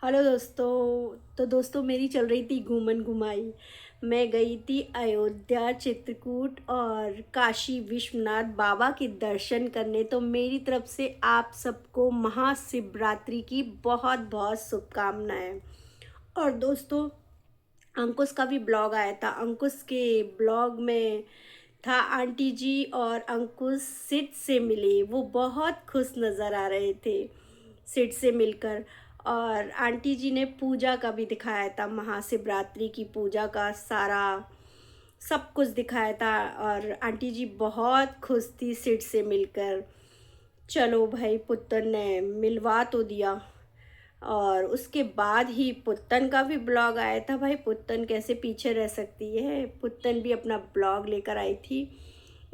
Hello दोस्तों। तो दोस्तों मेरी चल रही थी घूमन घुमाई। मैं गई थी अयोध्या, चित्रकूट और काशी विश्वनाथ बाबा के दर्शन करने। तो मेरी तरफ से आप सबको महाशिवरात्रि की बहुत बहुत शुभकामनाएं। और दोस्तों, अंकुश का भी ब्लॉग आया था। अंकुश के ब्लॉग में था आंटी जी और अंकुश सिड से मिले। वो बहुत खुश नज़र आ रहे थे सिड से मिलकर। और आंटी जी ने पूजा का भी दिखाया था, महाशिवरात्रि की पूजा का सारा सब कुछ दिखाया था। और आंटी जी बहुत खुश थी सिड से मिलकर। चलो भाई, पुत्तर ने मिलवा तो दिया। और उसके बाद ही पुत्तन का भी ब्लॉग आया था। भाई पुत्तन कैसे पीछे रह सकती है, पुत्तन भी अपना ब्लॉग लेकर आई थी।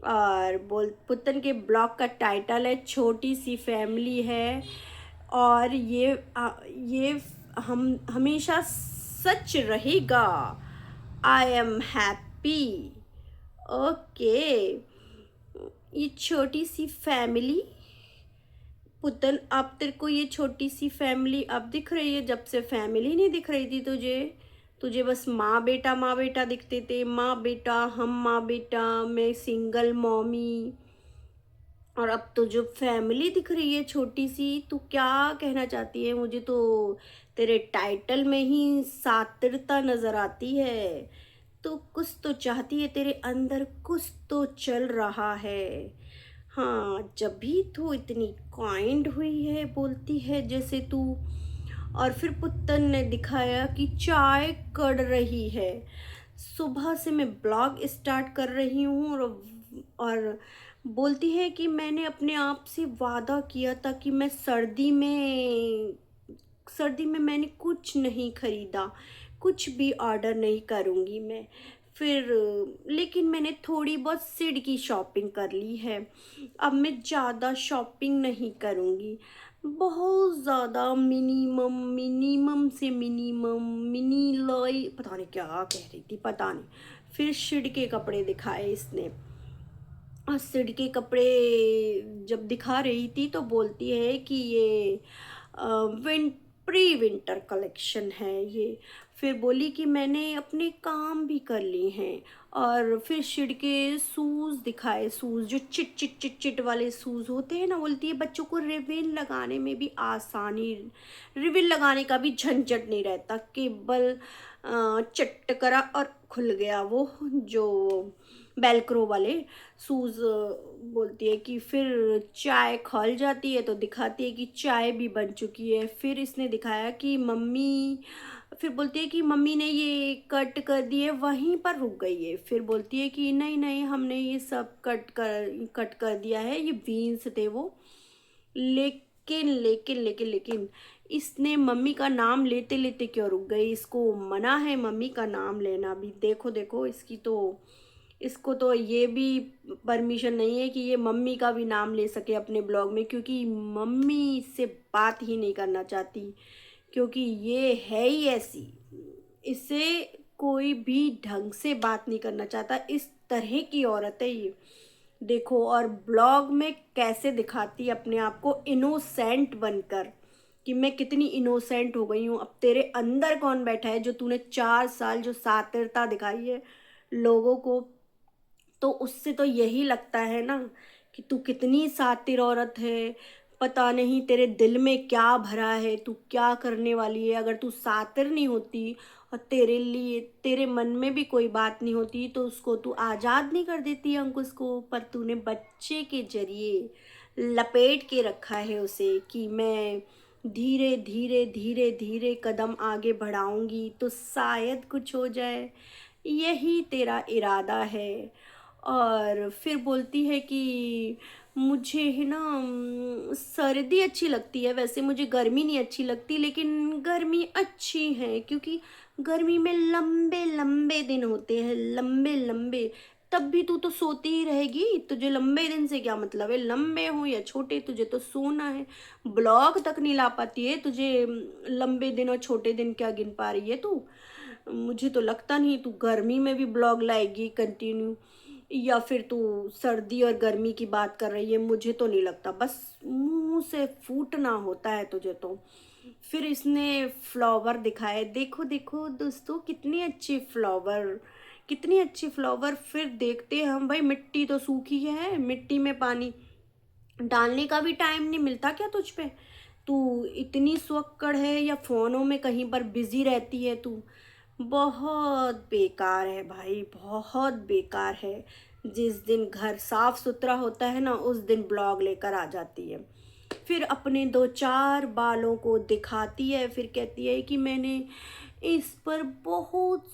और बोल पुत्तन के ब्लॉग का टाइटल है छोटी सी फैमिली है। और ये हम हमेशा सच रहेगा। I am happy. ओके। ये छोटी सी फैमिली, पुतन अब तेरे को ये छोटी सी फैमिली अब दिख रही है? जब से फैमिली नहीं दिख रही थी तुझे, तुझे बस माँ बेटा दिखते थे। माँ बेटा, हम माँ बेटा, मैं सिंगल मॉमी। और अब तो जो फैमिली दिख रही है छोटी सी, तू क्या कहना चाहती है? मुझे तो तेरे टाइटल में ही सात्विकता नजर आती है। तो कुछ तो चाहती है तेरे अंदर, कुछ तो चल रहा है। हाँ, जब भी तू इतनी काइंड हुई है, बोलती है जैसे तू। और फिर पुत्तन ने दिखाया कि चाय कड़ रही है। सुबह से मैं ब्लॉग स्टार्ट कर रही हूँ और बोलती है कि मैंने अपने आप से वादा किया था कि मैं सर्दी में मैंने कुछ नहीं खरीदा, कुछ भी ऑर्डर नहीं करूँगी मैं। फिर लेकिन मैंने थोड़ी बहुत सिड की शॉपिंग कर ली है। अब मैं ज़्यादा शॉपिंग नहीं करूँगी। बहुत ज़्यादा मिनिमम, मिनिमम से मिनिमम, मिनी लॉय, पता नहीं क्या कह रही थी, पता नहीं। फिर सिड के कपड़े दिखाए इसने। और सिड के कपड़े जब दिखा रही थी तो बोलती है कि ये विन प्री विंटर कलेक्शन है ये। फिर बोली कि मैंने अपने काम भी कर लिए हैं। और फिर सिड के शूज़ दिखाए, शूज़ जो चिट चिट चिट चिट वाले शूज़ होते हैं ना। बोलती है बच्चों को रिविल लगाने में भी आसानी, रिविल लगाने का भी झंझट नहीं रहता, केवल चट करा और खुल गया वो जो बेलक्रो वाले शूज़। बोलती है कि फिर चाय खौल जाती है तो दिखाती है कि चाय भी बन चुकी है। फिर इसने दिखाया कि मम्मी, फिर बोलती है कि मम्मी ने ये कट कर दिए, वहीं पर रुक गई है। फिर बोलती है कि नहीं नहीं, हमने ये सब कट कर दिया है, ये बीन्स थे वो। लेकिन लेकिन लेकिन लेकिन इसने मम्मी का नाम लेते लेते क्यों रुक गई? इसको मना है मम्मी का नाम लेना भी। देखो देखो, इसको तो ये भी परमिशन नहीं है कि ये मम्मी का भी नाम ले सके अपने ब्लॉग में, क्योंकि मम्मी से बात ही नहीं करना चाहती। क्योंकि ये है ही ऐसी, इससे कोई भी ढंग से बात नहीं करना चाहता। इस तरह की औरत है ये। देखो, और ब्लॉग में कैसे दिखाती है अपने आप को इनोसेंट बनकर, कि मैं कितनी इनोसेंट हो गई हूँ। अब तेरे अंदर कौन बैठा है जो तूने 4 साल जो सातिरता दिखाई है लोगों को, तो उससे तो यही लगता है ना कि तू कितनी सातिर औरत है। पता नहीं तेरे दिल में क्या भरा है, तू क्या करने वाली है। अगर तू सातिर नहीं होती और तेरे लिए तेरे मन में भी कोई बात नहीं होती तो उसको तू आज़ाद नहीं कर देती अंकुश को। पर तूने बच्चे के जरिए लपेट के रखा है उसे कि मैं धीरे धीरे धीरे धीरे कदम आगे बढ़ाऊंगी तो शायद कुछ हो जाए। यही तेरा इरादा है। और फिर बोलती है कि मुझे है ना सर्दी अच्छी लगती है, वैसे मुझे गर्मी नहीं अच्छी लगती, लेकिन गर्मी अच्छी है क्योंकि गर्मी में लंबे लंबे दिन होते हैं, लंबे लंबे। तब भी तू तो सोती ही रहेगी, तुझे लंबे दिन से क्या मतलब है? लंबे हो या छोटे, तुझे तो सोना है। ब्लॉग तक नहीं ला पाती है तुझे, लंबे दिन और छोटे दिन क्या गिन पा रही है तू? मुझे तो लगता नहीं तू गर्मी में भी ब्लॉग लाएगी कंटिन्यू, या फिर तू सर्दी और गर्मी की बात कर रही है। मुझे तो नहीं लगता, बस मुंह से फूटना होता है तुझे तो। फिर इसने फ्लावर दिखाए, देखो देखो दोस्तों कितने अच्छे फ्लावर। फिर देखते हैं हम, भाई मिट्टी तो सूखी है, मिट्टी में पानी डालने का भी टाइम नहीं मिलता क्या तुझ पे? तू इतनी स्वक्कड़ है या फोनों में कहीं पर बिजी रहती है तू? बहुत बेकार है भाई, बहुत बेकार है। जिस दिन घर साफ सुथरा होता है ना, उस दिन ब्लॉग लेकर आ जाती है। फिर अपने दो चार बालों को दिखाती है, फिर कहती है कि मैंने इस पर बहुत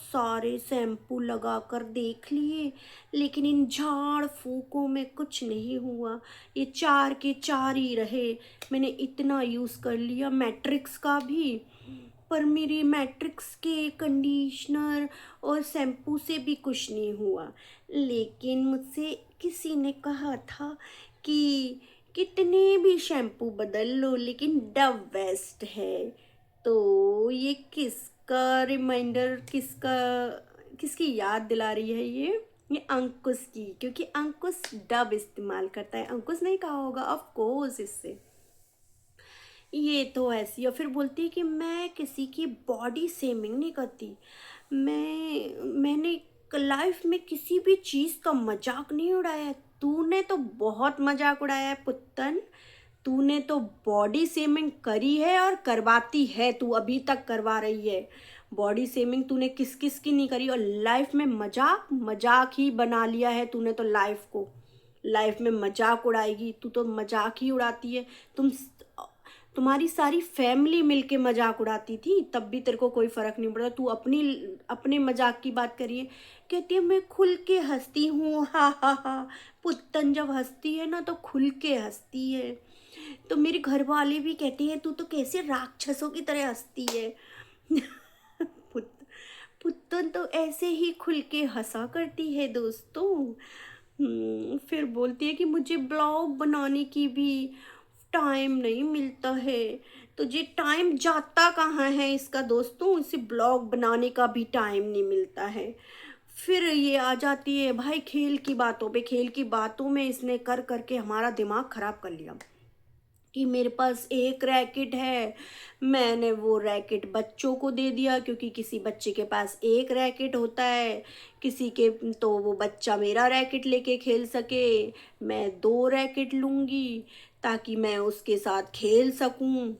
सारे शैम्पू लगा कर देख लिए, लेकिन इन झाड़ फूकों में कुछ नहीं हुआ, ये चार के चार ही रहे। मैंने इतना यूज़ कर लिया मैट्रिक्स का भी, पर मेरी मैट्रिक्स के कंडीशनर और शैम्पू से भी कुछ नहीं हुआ। लेकिन मुझसे किसी ने कहा था कि कितने भी शैम्पू बदल लो लेकिन डव बेस्ट है। तो ये किसका रिमाइंडर, किसकी याद दिला रही है ये अंकुश की, क्योंकि अंकुश डब इस्तेमाल करता है। अंकुश नहीं कहा होगा ऑफ कोर्स इससे। ये तो ऐसी, और फिर बोलती है कि मैं किसी की बॉडी शेमिंग नहीं करती, मैंने लाइफ में किसी भी चीज़ का मजाक नहीं उड़ाया है। तूने तो बहुत मजाक उड़ाया है पुत्तन, तूने तो बॉडी शेमिंग करी है और करवाती है, तू अभी तक करवा रही है। बॉडी शेमिंग तूने किस किस की नहीं करी, और लाइफ में मजाक मजाक ही बना लिया है तूने तो। लाइफ में मजाक उड़ाएगी तू, तो मजाक ही उड़ाती है। तुम्हारी सारी फैमिली मिलके मजाक उड़ाती थी, तब भी तेरे को कोई फर्क नहीं पड़ता। तू अपने मजाक की बात करिए, कहती है मैं खुल के हंसती हूँ, हा हा हा। पुत्तन जब हंसती है ना तो खुल के हंसती है। तो मेरे घर वाले भी कहते हैं तू तो कैसे राक्षसों की तरह हंसती है। पुत पुत्तन तो ऐसे ही खुल के हंसा करती है दोस्तों। फिर बोलती है कि मुझे ब्लॉग बनाने की भी टाइम नहीं मिलता है। तो ये टाइम जाता कहाँ है इसका दोस्तों, इसे ब्लॉग बनाने का भी टाइम नहीं मिलता है। फिर ये आ जाती है भाई खेल की बातों पे, खेल की बातों में इसने कर करके हमारा दिमाग खराब कर लिया कि मेरे पास एक रैकेट है, मैंने वो रैकेट बच्चों को दे दिया, क्योंकि किसी बच्चे के पास एक रैकेट होता है, किसी के, तो वो बच्चा मेरा रैकेट लेके खेल सके। मैं दो रैकेट लूँगी ताकि मैं उसके साथ खेल सकूँ,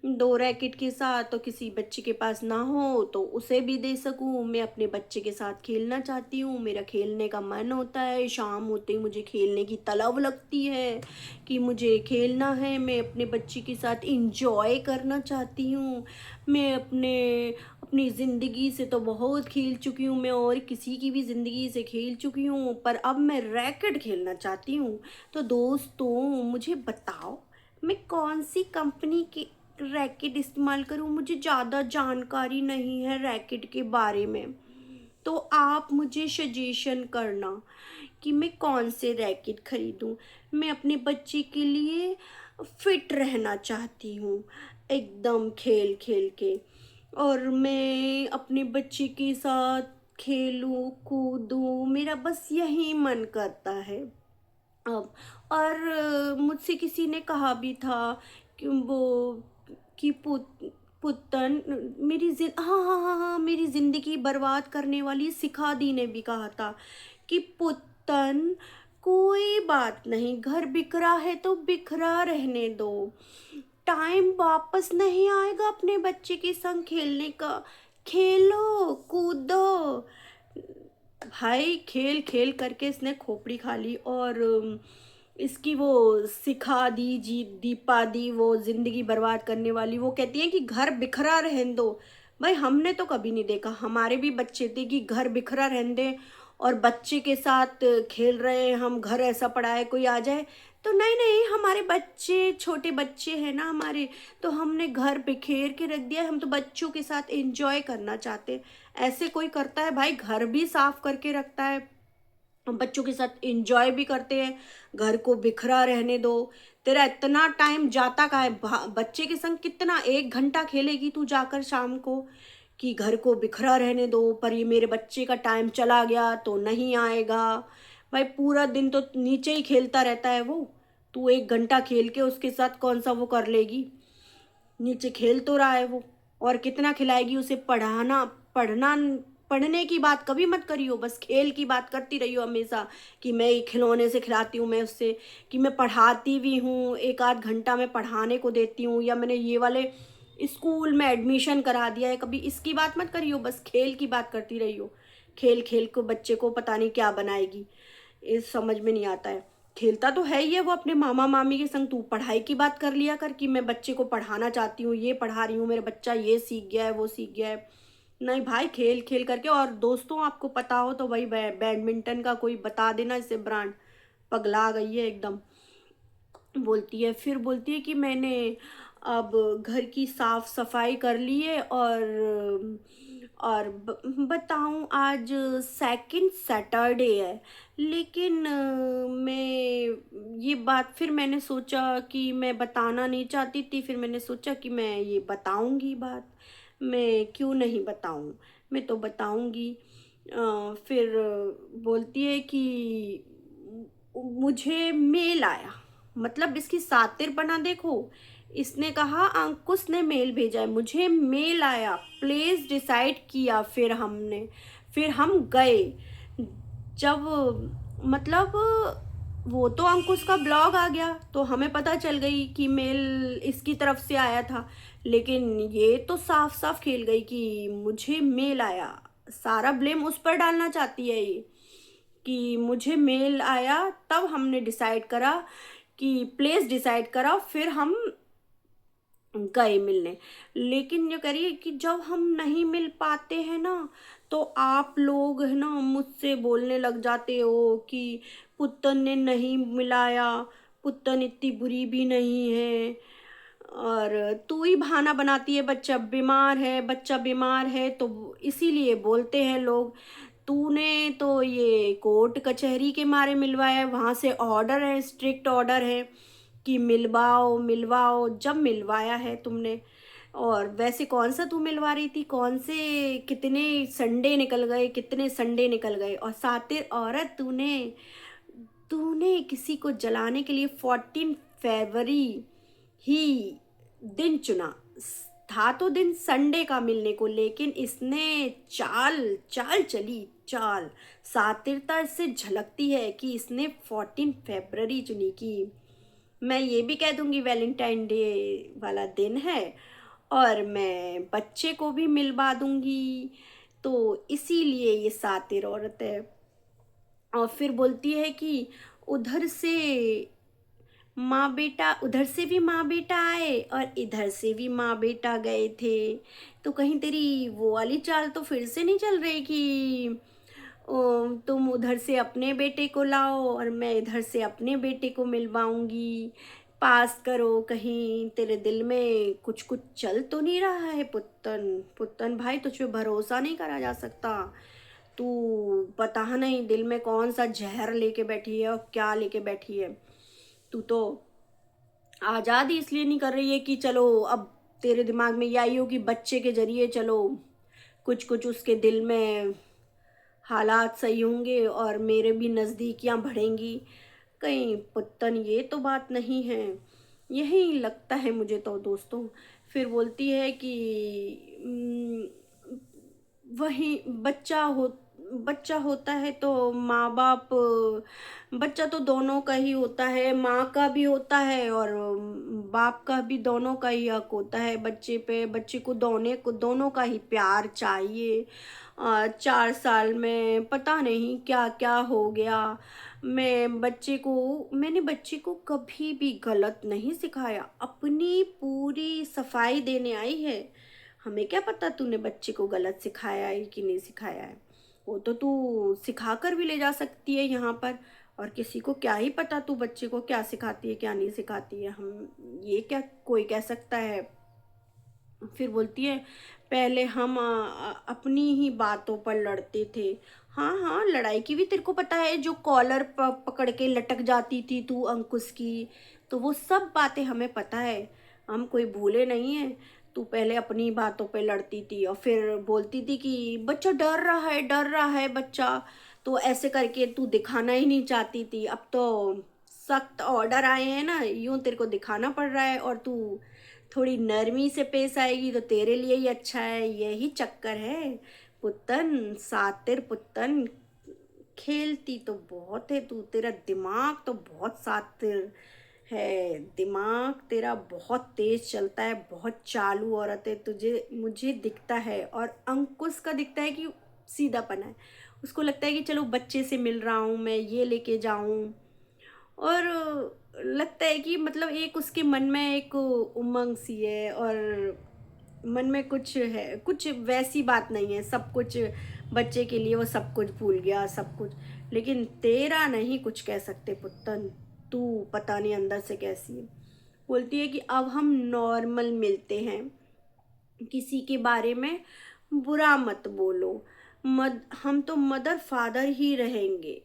दो रैकेट के साथ, तो किसी बच्चे के पास ना हो तो उसे भी दे सकूं। मैं अपने बच्चे के साथ खेलना चाहती हूँ, मेरा खेलने का मन होता है, शाम होते ही मुझे खेलने की तलब लगती है कि मुझे खेलना है। मैं अपने बच्चे के साथ इंजॉय करना चाहती हूँ। मैं अपनी ज़िंदगी से तो बहुत खेल चुकी हूँ, मैं और किसी की भी ज़िंदगी से खेल चुकी हूँ, पर अब मैं रैकेट खेलना चाहती हूँ। तो दोस्तों मुझे बताओ मैं कौन सी कंपनी की रैकेट इस्तेमाल करूँ? मुझे ज़्यादा जानकारी नहीं है रैकेट के बारे में, तो आप मुझे सजेशन करना कि मैं कौन से रैकेट खरीदूँ। मैं अपने बच्चे के लिए फिट रहना चाहती हूँ, एकदम खेल खेल के, और मैं अपने बच्चे के साथ खेलूँ कूदूँ, मेरा बस यही मन करता है अब। और मुझसे किसी ने कहा भी था कि वो कि पुत्तन हाँ, मेरी ज़िंदगी बर्बाद करने वाली सिखा दी ने भी कहा था कि पुत्तन कोई बात नहीं, घर बिखरा है तो बिखरा रहने दो, टाइम वापस नहीं आएगा अपने बच्चे के संग खेलने का, खेलो कूदो। भाई खेल खेल करके इसने खोपड़ी खा ली, और इसकी वो सिखा दी जी दीपा दी, वो ज़िंदगी बर्बाद करने वाली, वो कहती है कि घर बिखरा रहने दो। भाई हमने तो कभी नहीं देखा, हमारे भी बच्चे थे कि घर बिखरा रहने दें और बच्चे के साथ खेल रहे हैं हम, घर ऐसा पड़ा है कोई आ जाए तो नहीं नहीं, हमारे बच्चे छोटे बच्चे हैं ना हमारे, तो हमने घर बिखेर के रख दिया, हम तो बच्चों के साथ एंजॉय करना चाहते हैं। ऐसे कोई करता है भाई? घर भी साफ करके रखता है, हम बच्चों के साथ एंजॉय भी करते हैं, घर को बिखरा रहने दो। तेरा इतना टाइम जाता का है बच्चे के संग, कितना 1 घंटा खेलेगी तू जाकर शाम को कि घर को बिखरा रहने दो, पर ये मेरे बच्चे का टाइम चला गया तो नहीं आएगा। भाई पूरा दिन तो नीचे ही खेलता रहता है वो, तू 1 घंटा खेल के उसके साथ कौन सा वो कर लेगी? नीचे खेल तो रहा है वो, और कितना खिलाएगी उसे। पढ़ाना पढ़ना पढ़ने की बात कभी मत करियो, बस खेल की बात करती रहियो हमेशा, कि मैं ये खिलौने से खिलाती हूँ, मैं उससे, कि मैं पढ़ाती भी हूँ, एक आध घंटा मैं पढ़ाने को देती हूँ, या मैंने ये वाले स्कूल में एडमिशन करा दिया है। कभी इसकी बात मत करियो, बस खेल की बात करती रहियो। खेल खेल को बच्चे को पता नहीं क्या बनाएगी, ये समझ में नहीं आता है। खेलता तो है ही है वो अपने मामा मामी के संग, तू पढ़ाई की बात कर लिया कर, कि मैं बच्चे को पढ़ाना चाहती हूँ, ये पढ़ा रही हूँ, मेरा बच्चा ये सीख गया है, वो सीख गया है। नहीं भाई, खेल खेल करके। और दोस्तों आपको पता हो तो भाई बैडमिंटन का कोई बता देना इसे ब्रांड, पगला गई है एकदम। बोलती है, फिर बोलती है कि मैंने अब घर की साफ सफाई कर ली है, और बताऊं, आज सेकंड सैटरडे है, लेकिन मैं ये बात, फिर मैंने सोचा कि मैं बताना नहीं चाहती थी, फिर मैंने सोचा कि मैं ये बताऊंगी बात, मैं क्यों नहीं बताऊं, मैं तो बताऊंगी। फिर बोलती है कि मुझे मेल आया, मतलब इसकी सातिरपना देखो। इसने कहा अंकुश ने मेल भेजा है, मुझे मेल आया, प्लेस डिसाइड किया, फिर हम गए। जब मतलब वो तो अंकुश का ब्लॉग आ गया तो हमें पता चल गई कि मेल इसकी तरफ से आया था, लेकिन ये तो साफ साफ खेल गई कि मुझे मेल आया। सारा ब्लेम उस पर डालना चाहती है ये, कि मुझे मेल आया, तब हमने डिसाइड करा कि प्लेस डिसाइड करा, फिर हम गए मिलने। लेकिन ये करिए कि जब हम नहीं मिल पाते हैं ना, तो आप लोग है ना मुझसे बोलने लग जाते हो कि पुत्तन ने नहीं मिलाया, पुत्तन इतनी बुरी भी नहीं है, और तू ही बहाना बनाती है, बच्चा बीमार है तो इसीलिए बोलते हैं लोग। तूने तो ये कोर्ट कचहरी के मारे मिलवाया है, वहाँ से ऑर्डर है, स्ट्रिक्ट ऑर्डर है कि मिलवाओ मिलवाओ, जब मिलवाया है तुमने। और वैसे कौन सा तू मिलवा रही थी, कौन से कितने संडे निकल गए, कितने संडे निकल गए, और सातिर औरत, तूने तूने किसी को जलाने के लिए 14 फरवरी ही दिन चुना। था तो दिन संडे का मिलने को, लेकिन इसने चाल चाल चली, चाल सातिरता इससे झलकती है कि इसने 14 फरवरी चुनी, की मैं ये भी कह दूंगी वैलेंटाइन डे वाला दिन है, और मैं बच्चे को भी मिलवा दूंगी, तो इसीलिए ये सातिर औरत है। और फिर बोलती है कि उधर से उधर से भी माँ बेटा आए, और इधर से भी माँ बेटा गए थे, तो कहीं तेरी वो वाली चाल तो फिर से नहीं चल रही कि तुम उधर से अपने बेटे को लाओ और मैं इधर से अपने बेटे को मिलवाऊंगी। पास करो, कहीं तेरे दिल में कुछ कुछ चल तो नहीं रहा है पुत्तन। पुत्तन भाई, तुझ पे भरोसा नहीं करा जा सकता। तू पता नहीं दिल में कौन सा जहर लेके बैठी है और क्या लेके बैठी है। तू तो आज़ादी इसलिए नहीं कर रही है कि चलो, अब तेरे दिमाग में ये आई हो कि बच्चे के जरिए चलो कुछ कुछ उसके दिल में हालात सही होंगे और मेरे भी नज़दीकियां बढ़ेंगी। कहीं पुत्तन, ये तो बात नहीं है। यही लगता है मुझे तो दोस्तों। फिर बोलती है कि वही बच्चा होता है तो माँ बाप, बच्चा तो दोनों का ही होता है, माँ का भी होता है और बाप का भी, दोनों का ही हक होता है बच्चे पे। बच्चे को दोनों का ही प्यार चाहिए। 4 साल में पता नहीं क्या क्या हो गया। मैंने बच्चे को कभी भी गलत नहीं सिखाया, अपनी पूरी सफाई देने आई है। हमें क्या पता तूने बच्चे को गलत सिखाया है कि नहीं सिखाया है, वो तो तू सिखा कर भी ले जा सकती है यहाँ पर, और किसी को क्या ही पता तू बच्चे को क्या सिखाती है क्या नहीं सिखाती है। हम ये क्या कोई कह सकता है। फिर बोलती है, पहले हम अपनी ही बातों पर लड़ते थे। हाँ हाँ, लड़ाई की भी तेरे को पता है, जो कॉलर पकड़ के लटक जाती थी तू अंकुश की, तो वो सब बातें हमें पता है, हम कोई भूले नहीं है। तू पहले अपनी बातों पे लड़ती थी और फिर बोलती थी कि बच्चा डर रहा है बच्चा, तो ऐसे करके तू दिखाना ही नहीं चाहती थी। अब तो सख्त ऑर्डर आए हैं ना, यूं तेरे को दिखाना पड़ रहा है और तू थोड़ी नरमी से पेश आएगी तो तेरे लिए ही अच्छा है, यही चक्कर है पुत्तन, सातिर पुत्तन। खेलती तो बहुत है तू, तेरा दिमाग तो बहुत सातिर है, दिमाग तेरा बहुत तेज चलता है, बहुत चालू औरत है तुझे, मुझे दिखता है। और अंकुश का दिखता है कि सीधापन है, उसको लगता है कि चलो बच्चे से मिल रहा हूँ मैं, ये लेके जाऊँ। और लगता है कि मतलब एक उसके मन में एक उमंग सी है, और मन में कुछ है, कुछ वैसी बात नहीं है, सब कुछ बच्चे के लिए वो सब कुछ भूल गया, सब कुछ। लेकिन तेरा नहीं कुछ कह सकते पुत्तन, तू पता नहीं अंदर से कैसी है। बोलती है कि अब हम नॉर्मल मिलते हैं, किसी के बारे में बुरा मत बोलो, हम तो मदर फादर ही रहेंगे,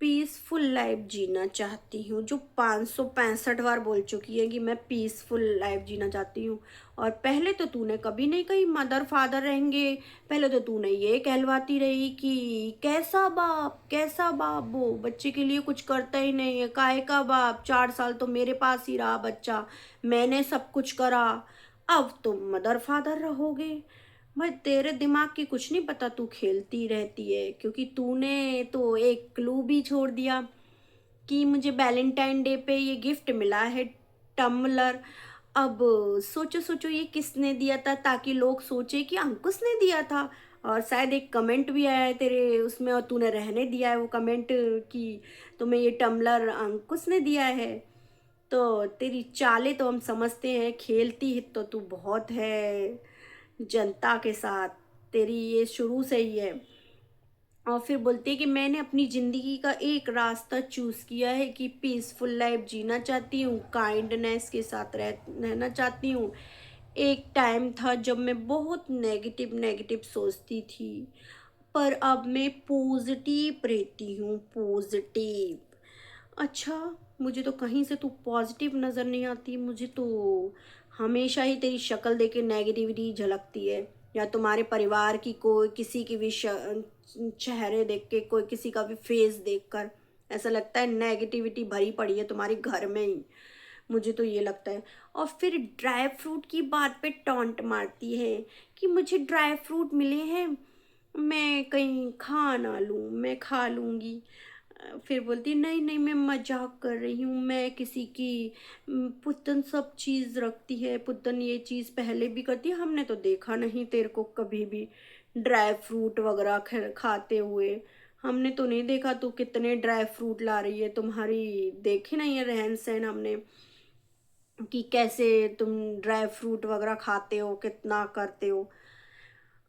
पीसफुल लाइफ जीना चाहती हूँ। जो 565 बार बोल चुकी है कि मैं पीसफुल लाइफ जीना चाहती हूँ। और पहले तो तूने कभी नहीं कही मदर फादर रहेंगे, पहले तो तूने ये कहलवाती रही कि कैसा बाप, वो बच्चे के लिए कुछ करता ही नहीं है, काहे का बाप, 4 साल तो मेरे पास ही रहा बच्चा, मैंने सब कुछ करा, अब तुम मदर फादर रहोगे। भाई तेरे दिमाग की कुछ नहीं पता, तू खेलती रहती है, क्योंकि तूने तो एक क्लू भी छोड़ दिया कि मुझे वैलेंटाइन डे पे ये गिफ्ट मिला है, टम्बलर। अब सोचो सोचो ये किसने दिया था, ताकि लोग सोचे कि अंकुश ने दिया था। और शायद एक कमेंट भी आया है तेरे उसमें, और तूने रहने दिया है वो कमेंट कि तुम्हें ये टम्बलर अंकुश ने दिया है। तो तेरी चालें तो हम समझते हैं, खेलती है तो तू बहुत है जनता के साथ, तेरी ये शुरू से ही है। और फिर बोलती है कि मैंने अपनी ज़िंदगी का एक रास्ता चूज़ किया है कि पीसफुल लाइफ जीना चाहती हूँ, काइंडनेस के साथ रहना चाहती हूँ। एक टाइम था जब मैं बहुत नेगेटिव नेगेटिव सोचती थी, पर अब मैं पॉजिटिव रहती हूँ, पॉजिटिव। अच्छा, मुझे तो कहीं से तू पॉजिटिव नज़र नहीं आती, मुझे तो हमेशा ही तेरी शक्ल देख के नेगेटिविटी झलकती है, या तुम्हारे परिवार की कोई किसी की भी चेहरे देख के, कोई किसी का भी फेस देखकर ऐसा लगता है नेगेटिविटी भरी पड़ी है तुम्हारे घर में ही, मुझे तो ये लगता है। और फिर ड्राई फ्रूट की बात पे टॉन्ट मारती है कि मुझे ड्राई फ्रूट मिले हैं, मैं कहीं खा ना लूँ, मैं खा लूँगी। फिर बोलती नहीं नहीं मैं मजाक कर रही हूँ, मैं किसी की पुतन सब चीज़ रखती है, पुतन ये चीज़ पहले भी करती है, हमने तो देखा नहीं तेरे को कभी भी ड्राई फ्रूट वगैरह खाते हुए, हमने तो नहीं देखा तू कितने ड्राई फ्रूट ला रही है, तुम्हारी देखी नहीं है रहन सहन हमने कि कैसे तुम ड्राई फ्रूट वगैरह खाते हो, कितना करते हो।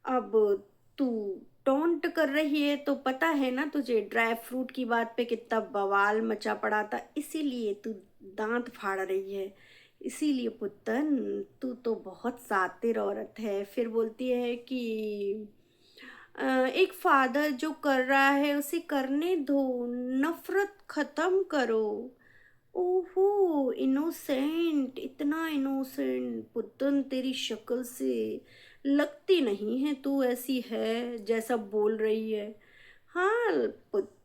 अब तू टोंट कर रही है तो पता है ना तुझे ड्राई फ्रूट की बात पे कितना बवाल मचा पड़ा था, इसीलिए तू दांत फाड़ रही है, इसीलिए पुत्तन तू तो बहुत सातिर औरत है। फिर बोलती है कि एक फादर जो कर रहा है उसे करने दो, नफरत खत्म करो। ओहो इनोसेंट, इतना इनोसेंट पुतन, तेरी शक्ल से लगती नहीं है तू ऐसी है जैसा बोल रही है। हाँ,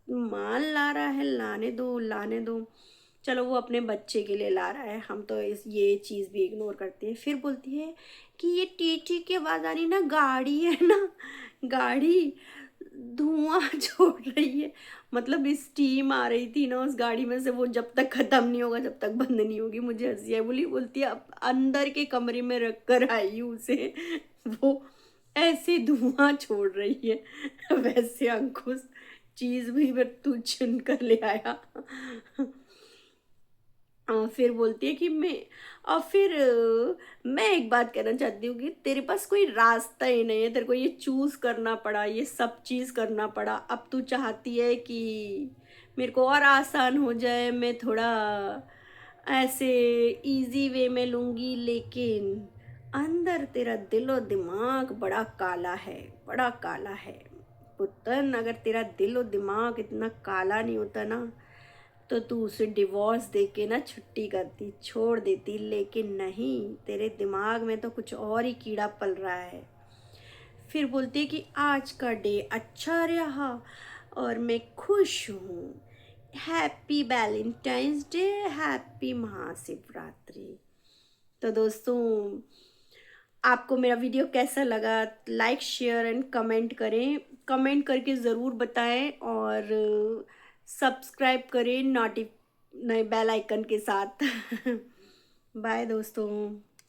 माल ला रहा है, लाने दो लाने दो, चलो वो अपने बच्चे के लिए ला रहा है, हम तो इस ये चीज़ भी इग्नोर करते हैं। फिर बोलती है कि ये टी की आवाज़ आ रही ना, गाड़ी है ना, गाड़ी धुआं छोड़ रही है, मतलब स्टीम आ रही थी ना उस गाड़ी में से, वो जब तक खत्म नहीं होगा, जब तक बंद नहीं होगी। मुझे हंसी आई, बोलती है अब अंदर के कमरे में रख कर आई हूँ उसे, वो ऐसे धुआं छोड़ रही है। वैसे अंकुश चीज भी फिर तू चुन कर ले आया। फिर बोलती है कि मैं, और फिर मैं एक बात कहना चाहती हूँ कि तेरे पास कोई रास्ता ही नहीं है, तेरे को ये चूज करना पड़ा, ये सब चीज करना पड़ा। अब तू चाहती है कि मेरे को और आसान हो जाए, मैं थोड़ा ऐसे इजी वे में लूँगी, लेकिन अंदर तेरा दिल और दिमाग बड़ा काला है, बड़ा काला है पुत्तन। अगर तेरा दिल और दिमाग इतना काला नहीं होता ना, तो तू उसे डिवोर्स दे के ना छुट्टी करती, छोड़ देती, लेकिन नहीं, तेरे दिमाग में तो कुछ और ही कीड़ा पल रहा है। फिर बोलती है कि आज का डे अच्छा रहा और मैं खुश हूँ, happy Valentine's day, happy Mahashivratri. तो दोस्तों, आपको मेरा वीडियो कैसा लगा, लाइक शेयर एंड कमेंट करें, कमेंट करके ज़रूर बताएं और सब्सक्राइब करें नए बेल आइकन के साथ। बाय दोस्तों।